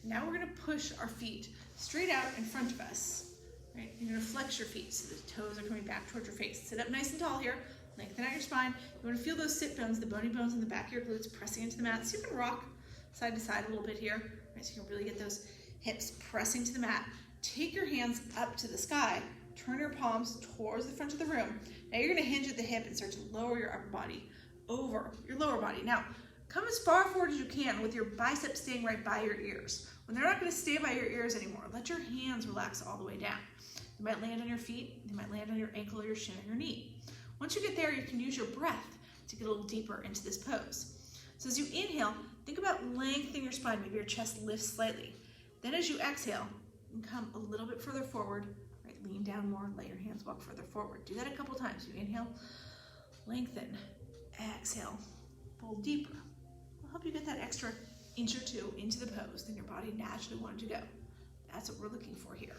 [SPEAKER 1] And now we're going to push our feet straight out in front of us. Right? You're going to flex your feet so the toes are coming back towards your face. Sit up nice and tall here. Lengthen out your spine. You want to feel those sit bones, the bony bones in the back of your glutes pressing into the mat. So you can rock side to side a little bit here. Right? So you can really get those hips pressing to the mat. Take your hands up to the sky. Turn your palms towards the front of the room. Now you're going to hinge at the hip and start to lower your upper body over your lower body. Now, come as far forward as you can with your biceps staying right by your ears. When they're not going to stay by your ears anymore, let your hands relax all the way down. They might land on your feet, they might land on your ankle or your shin or your knee. Once you get there, you can use your breath to get a little deeper into this pose. So as you inhale, think about lengthening your spine. Maybe your chest lifts slightly. Then as you exhale, you can come a little bit further forward, right? Lean down more, let your hands walk further forward. Do that a couple times. You inhale, lengthen, exhale, fold deeper. It'll help you get that extra inch or two into the pose than your body naturally wanted to go. That's what we're looking for here.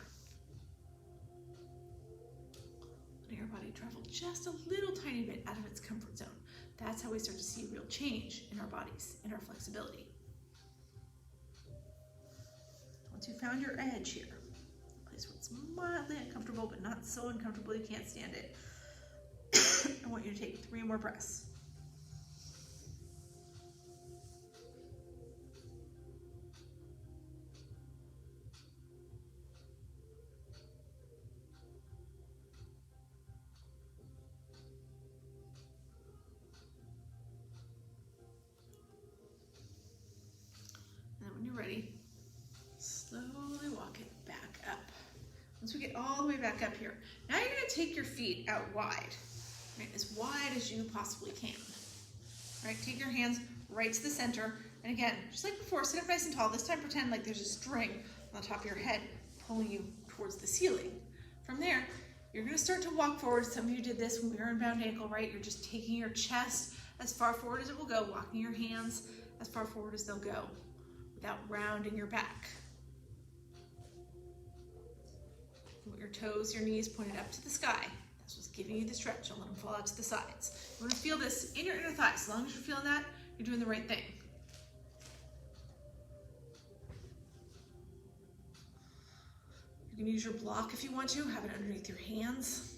[SPEAKER 1] Letting your body travel just a little tiny bit out of its comfort zone. That's how we start to see real change in our bodies, in our flexibility. Once you've found your edge here, a place where it's mildly uncomfortable, but not so uncomfortable you can't stand it, I want you to take 3 more breaths. Ready, slowly walk it back up. Once we get all the way back up here, now you're going to take your feet out wide, right? As wide as you possibly can. Right? Take your hands right to the center, and again, just like before, sit up nice and tall. This time pretend like there's a string on the top of your head pulling you towards the ceiling. From there, you're going to start to walk forward. Some of you did this when we were in bound ankle, right? You're just taking your chest as far forward as it will go, walking your hands as far forward as they'll go, without rounding your back. You want your toes, your knees pointed up to the sky. That's what's giving you the stretch. Don't let them fall out to the sides. You want to feel this in your inner thighs. As long as you're feeling that, you're doing the right thing. You can use your block if you want to. Have it underneath your hands.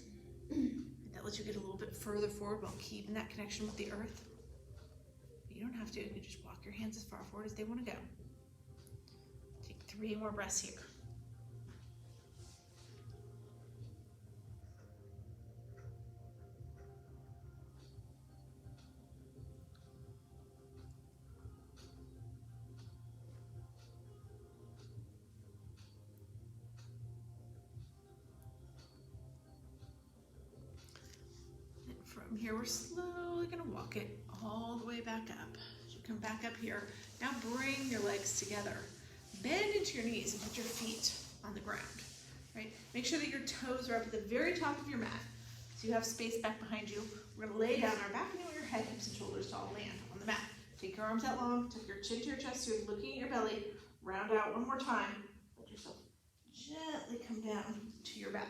[SPEAKER 1] That lets you get a little bit further forward while keeping that connection with the earth. But you don't have to. You can just walk your hands as far forward as they want to go. 3 more breaths here. And from here, we're slowly going to walk it all the way back up. As you come back up here, now bring your legs together. Bend into your knees and put your feet on the ground, right? Make sure that your toes are up at the very top of your mat, so you have space back behind you. We're gonna lay down on our back, and you want your head, hips, and shoulders to all land on the mat. Take your arms out long, tuck your chin to your chest, so you're looking at your belly. Round out one more time. Let yourself gently come down to your back.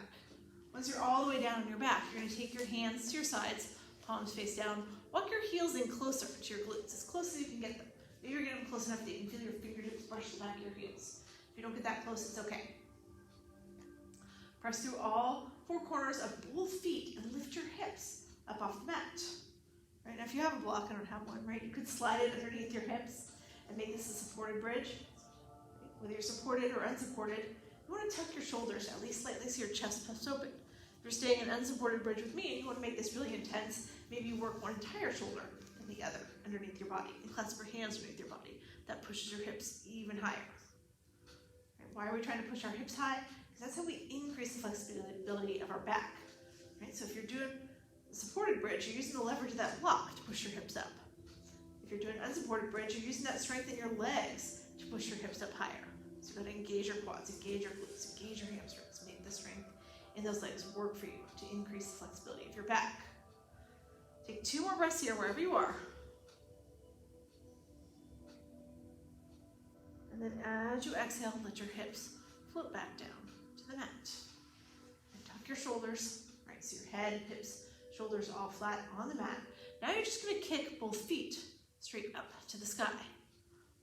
[SPEAKER 1] Once you're all the way down on your back, you're gonna take your hands to your sides, palms face down. Walk your heels in closer to your glutes, as close as you can get them. Maybe you're getting close enough that you can feel your fingertips brush the back of your heels. If you don't get that close, it's okay. Press through all 4 corners of both feet and lift your hips up off the mat. Right, now if you have a block, I don't have one, right? You could slide it underneath your hips and make this a supported bridge. Whether you're supported or unsupported, you want to tuck your shoulders at least slightly so your chest puffs open. If you're staying in an unsupported bridge with me and you want to make this really intense, maybe you work one entire shoulder and the other underneath your body, and clasp your hands underneath your body. That pushes your hips even higher. Right, why are we trying to push our hips high? Because that's how we increase the flexibility of our back. Right, so if you're doing a supported bridge, you're using the leverage of that block to push your hips up. If you're doing an unsupported bridge, you're using that strength in your legs to push your hips up higher. So you're going to engage your quads, engage your glutes, engage your hamstrings, make the strength in those legs work for you to increase the flexibility of your back. Take 2 more breaths here, wherever you are. And then as you exhale, let your hips float back down to the mat. And tuck your shoulders, right? So your head, hips, shoulders all flat on the mat. Now you're just going to kick both feet straight up to the sky.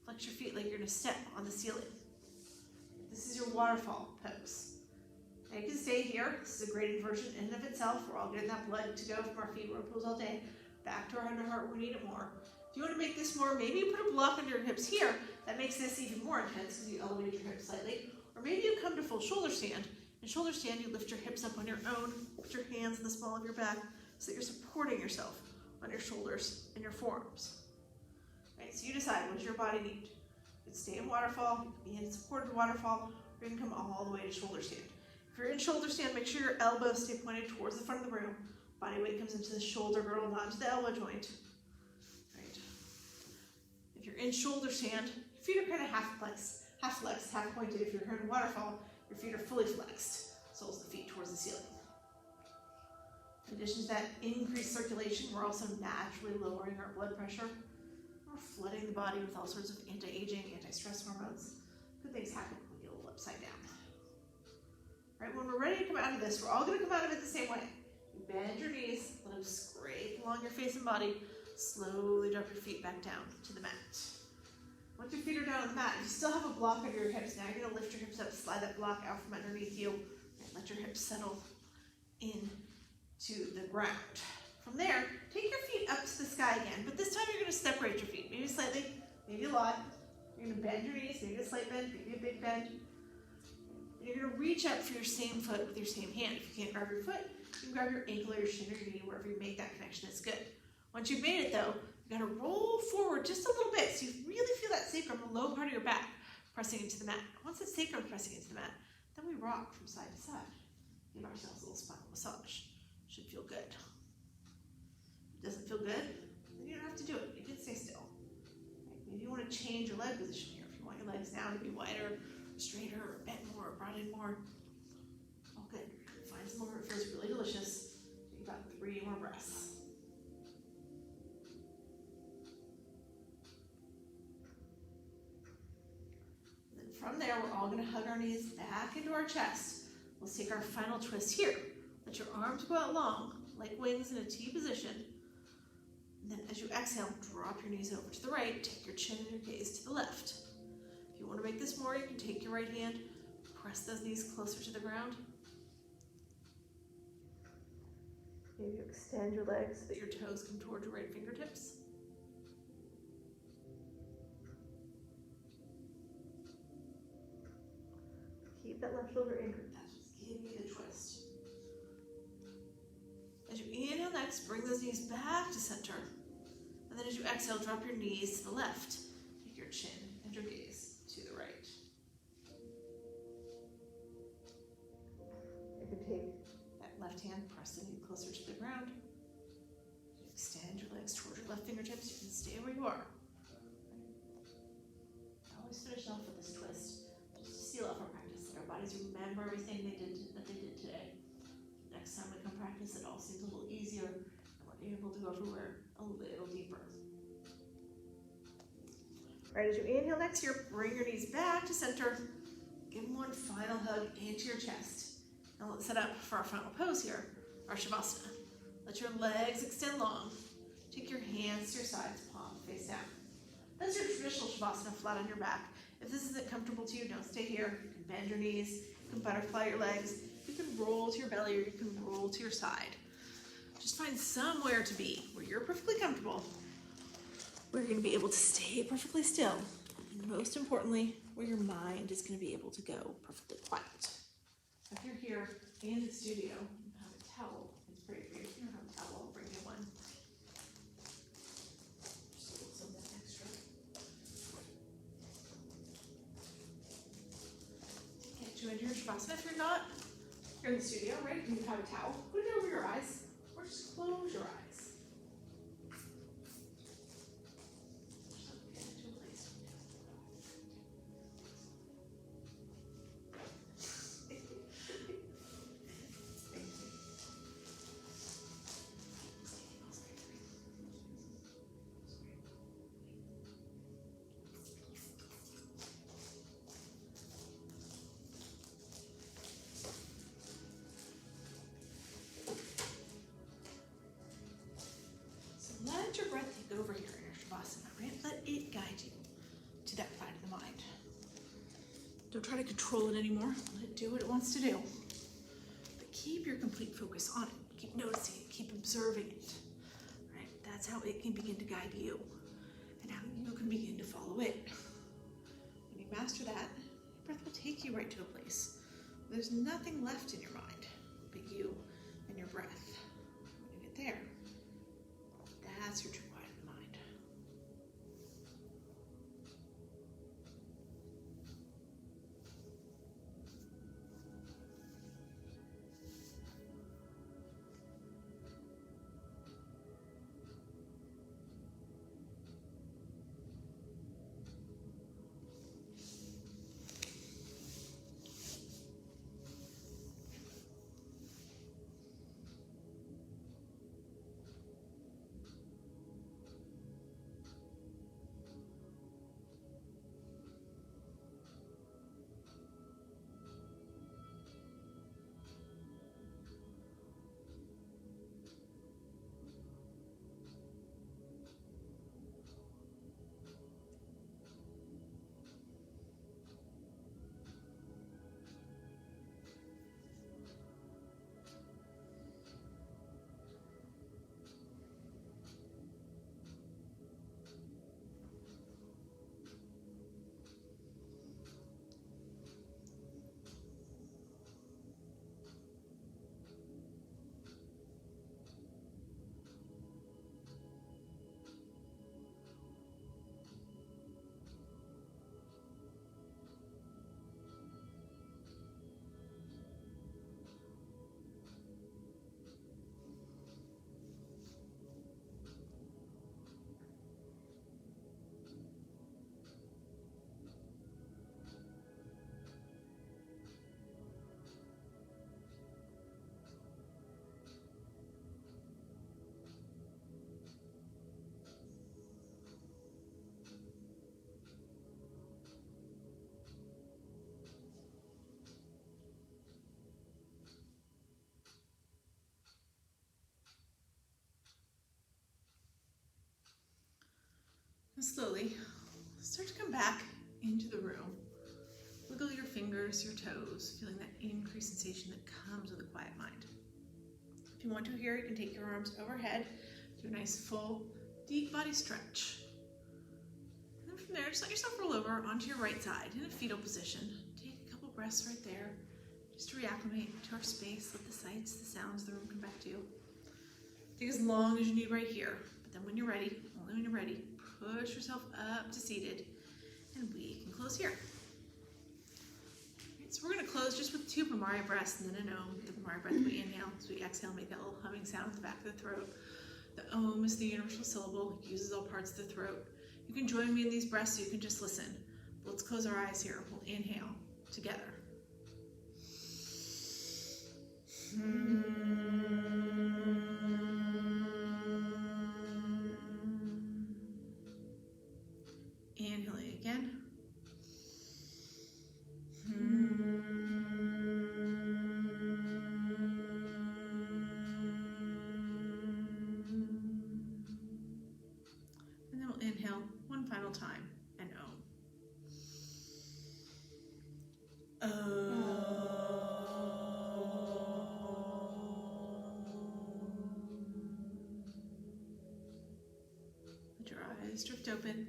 [SPEAKER 1] Flex your feet like you're going to step on the ceiling. This is your waterfall pose. Now you can stay here. This is a great inversion in and of itself. We're all getting that blood to go from our feet. We're pose all day. Back to our underheart where we need it more. If you want to make this more, maybe you put a block under your hips here. That makes this even more intense because you elevate your hips slightly. Or maybe you come to full shoulder stand. In shoulder stand, you lift your hips up on your own. Put your hands in the small of your back so that you're supporting yourself on your shoulders and your forearms. Right, so you decide, what does your body need? You can stay in waterfall, you can be in supported waterfall, or you can come all the way to shoulder stand. If you're in shoulder stand, make sure your elbows stay pointed towards the front of the room. Body weight comes into the shoulder girdle, not into the elbow joint. Right. If you're in shoulder stand, your feet are kind of half flexed, half pointed. If you're here in waterfall, your feet are fully flexed. Soles of the feet towards the ceiling. In addition to that increased circulation, we're also naturally lowering our blood pressure. We're flooding the body with all sorts of anti-aging, anti-stress hormones. Good things happen when we get a little upside down. All right, when we're ready to come out of this, we're all going to come out of it the same way. You bend your knees, let them scrape along your face and body. Slowly drop your feet back down to the mat. Once your feet are down on the mat, you still have a block under your hips. Now you're going to lift your hips up, slide that block out from underneath you, and let your hips settle in to the ground. From there, take your feet up to the sky again, but this time you're going to separate your feet, maybe slightly, maybe a lot. You're going to bend your knees, maybe a slight bend, maybe a big bend. And you're going to reach up for your same foot with your same hand. If you can't grab your foot, you can grab your ankle or your shin or your knee, wherever you make that connection is good. Once you've made it though, you got to roll forward just a little bit so you really feel that sacrum, the low part of your back, pressing into the mat. Once the sacrum pressing into the mat, then we rock from side to side. Give ourselves a little spinal massage. Should feel good. If it doesn't feel good, then you don't have to do it. You can stay still. Right? Maybe you want to change your leg position here. If you want your legs now to be wider, straighter, or bent more, or brought in more. All good. Find somewhere where it feels really delicious. Take about 3 more breaths. And then from there, we're all going to hug our knees back into our chest. Let's take our final twist here. Let your arms go out long, like wings in a T position. And then as you exhale, drop your knees over to the right, take your chin and your gaze to the left. If you want to make this more, you can take your right hand, press those knees closer to the ground. Maybe you extend your legs so that your toes come toward your right fingertips. Keep that left shoulder anchored. That's what's giving you the twist. As you inhale next, bring those knees back to center. And then as you exhale, drop your knees to the left. Take your chin and your gaze to the right. You can take that left hand, press the knee closer to the ground. Extend your legs towards your left fingertips. You can stay where you are. I always finish off with this twist, just to seal off our practice, that our bodies remember everything they did today. Next time we come practice, it all seems a little easier, and we're able to go everywhere a little deeper. All right, as you inhale next here, bring your knees back to center. Give them one final hug into your chest. Now let's set up for our final pose here, our Shavasana. Let your legs extend long. Take your hands to your sides, palm face down. That's your traditional Shavasana, flat on your back. If this isn't comfortable to you, don't stay here. You can bend your knees, you can butterfly your legs. You can roll to your belly or you can roll to your side. Just find somewhere to be where you're perfectly comfortable, where you're going to be able to stay perfectly still, and most importantly, where your mind is going to be able to go perfectly quiet. If you're here in the studio, you have a towel. It's great for you. If you don't have a towel, I'll bring you one. Just a little something extra. Get you into your Shavasana. If you're not, you're in the studio, right? You have a towel. Put it over your eyes, or just close your eyes. Let your breath take over here in your Shavasana, right? Let it guide you to that side of the mind. Don't try to control it anymore. Let it do what it wants to do. But keep your complete focus on it. Keep noticing it. Keep observing it. Right? That's how it can begin to guide you and how you can begin to follow it. When you master that, your breath will take you right to a place where there's nothing left in your mind but you and your breath. When you get there, that's your true quiet of the mind. And slowly start to come back into the room. Wiggle your fingers, your toes, feeling that increased sensation that comes with a quiet mind. If you want to here, you can take your arms overhead, do a nice full, deep body stretch. And then from there, just let yourself roll over onto your right side in a fetal position. Take a couple breaths right there, just to reacclimate to our space. Let the sights, the sounds of the room come back to you. Take as long as you need right here, but then when you're ready, only when you're ready, push yourself up to seated, and we can close here. So we're going to close just with 2 Bhamari breaths and then an Om. The Bhamari breath, we inhale. As we exhale, make that little humming sound at the back of the throat. The Om is the universal syllable. It uses all parts of the throat. You can join me in these breaths so you can just listen. But let's close our eyes here. We'll inhale together. Inhaling again. And then we'll inhale one final time and Om. Let your eyes drift open.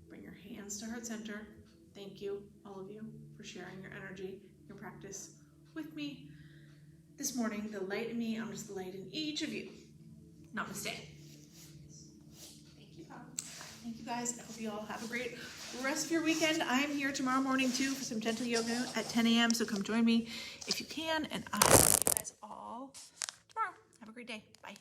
[SPEAKER 1] Bring your hands to heart center. Thank you, all of you, for sharing your energy, your practice with me. This morning, the light in me, I'm just the light in each of you. Namaste. Thank you, Pam. Thank you, guys. I hope you all have a great rest of your weekend. I am here tomorrow morning, too, for some gentle yoga at 10 a.m., so come join me if you can, and I will see you guys all tomorrow. Have a great day. Bye.